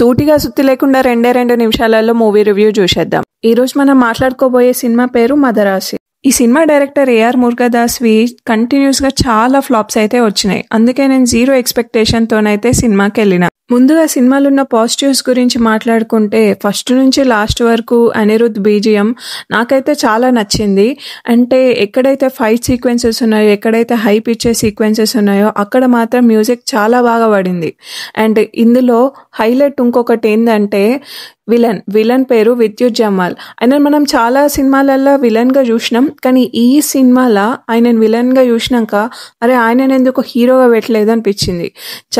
సూటిగా సుత్తి లేకుండా 2 నిమిషాలలో మూవీ రివ్యూ చూసేద్దాం. ఈ రోజు మనం మాట్లాడుకోబోయే సినిమా పేరు మదరాసి. ఈ సినిమా డైరెక్టర్ ఏఆర్ మురుగదాస్వి కంటిన్యూస్ గా చాలా ఫ్లాప్స్ అయితే వచ్చినాయి. అందుకే నేను 0 ఎక్స్పెక్టేషన్ తోనైతే సినిమాకి వెళ్ళిన. ముందుగా సినిమాలో ఉన్న పాజిటివ్స్ గురించి మాట్లాడుకుంటే ఫస్ట్ నుంచి లాస్ట్ వరకు అనిరుద్ బీజిఎం నాకైతే చాలా నచ్చింది. అంటే ఎక్కడైతే ఫైట్ సీక్వెన్సెస్ ఉన్నాయో, ఎక్కడైతే హైప్ ఇచ్చే సీక్వెన్సెస్ ఉన్నాయో అక్కడ మాత్రం మ్యూజిక్ చాలా బాగా పడింది. అండ్ ఇందులో హైలైట్ ఇంకొకటి ఏంటంటే విలన్ పేరు విద్యుత్ జమాల్. ఆయన మనం చాలా సినిమాలలో విలన్ గా చూసినాం, కానీ ఈ సినిమాలో ఆయన విలన్ గా చూసినాక అరే ఆయన ఎందుకు హీరోగా పెట్టలేదు అనిపించింది.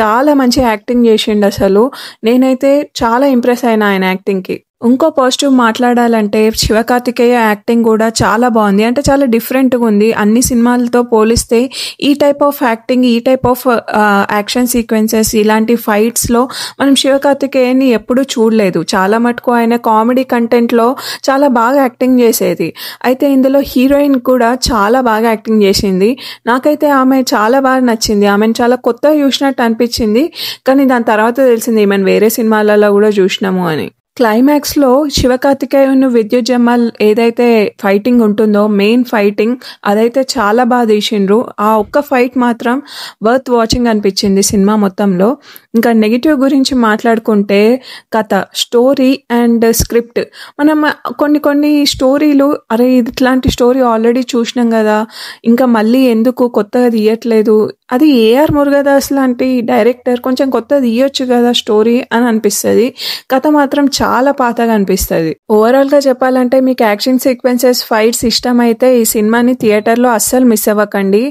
చాలా మంచి యాక్టింగ్ చేసిండు. అసలు నేనైతే చాలా ఇంప్రెస్ అయినా ఆయన యాక్టింగ్ కి. ఇంకో పాజిటివ్ మాట్లాడాలంటే శివకార్తికేయ యాక్టింగ్ కూడా చాలా బాగుంది. అంటే చాలా డిఫరెంట్గా ఉంది. అన్ని సినిమాలతో పోలిస్తే ఈ టైప్ ఆఫ్ యాక్టింగ్, ఈ టైప్ ఆఫ్ యాక్షన్ సీక్వెన్సెస్, ఇలాంటి ఫైట్స్లో మనం శివకార్తికేయని ఎప్పుడూ చూడలేదు. చాలా మటుకు ఆయన కామెడీ కంటెంట్లో చాలా బాగా యాక్టింగ్ చేసేది. అయితే ఇందులో హీరోయిన్ కూడా చాలా బాగా యాక్టింగ్ చేసింది. నాకైతే ఆమె చాలా బాగా నచ్చింది. ఆమెను చాలా కొత్తగా చూసినట్టు అనిపించింది, కానీ దాని తర్వాత తెలిసింది ఈమెను వేరే సినిమాలలో కూడా చూసినాము అని. క్లైమాక్స్ లో శివకార్తికేయన్ విద్యుత్ జమాల్ ఏదైతే ఫైటింగ్ ఉంటుందో, మెయిన్ ఫైటింగ్ అదైతే చాలా బాగా తీసిండ్రు. ఆ ఒక్క ఫైట్ మాత్రం వర్త్ వాచింగ్ అనిపించింది సినిమా మొత్తంలో. ఇంకా నెగిటివ్ గురించి మాట్లాడుకుంటే కథ, స్టోరీ అండ్ స్క్రిప్ట్. మనం కొన్ని స్టోరీలు అరే ఇట్లాంటి స్టోరీ ఆల్రెడీ చూసినాం కదా, ఇంకా మళ్ళీ ఎందుకు కొత్తగా తీయట్లేదు, అది ఏఆర్ మురుగదాస్ లాంటి డైరెక్టర్ కొంచెం కొత్తగా తీయొచ్చు కదా స్టోరీ అని అనిపిస్తుంది. కథ మాత్రం చాలా పాతగా అనిపిస్తుంది. ఓవరాల్ గా చెప్పాలంటే మీకు యాక్షన్ సీక్వెన్సెస్, ఫైట్స్ ఇష్టం అయితే ఈ సినిమాని థియేటర్లో అస్సలు మిస్ అవ్వకండి,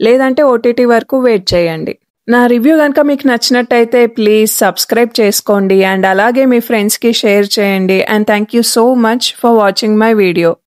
లేదంటే ఓటీటీ వరకు వెయిట్ చేయండి. నా రివ్యూ కనుక మీకు నచ్చినట్టయితే ప్లీజ్ సబ్స్క్రైబ్ చేసుకోండి అండ్ అలాగే మీ ఫ్రెండ్స్కి షేర్ చేయండి. And thank you so much for watching my video.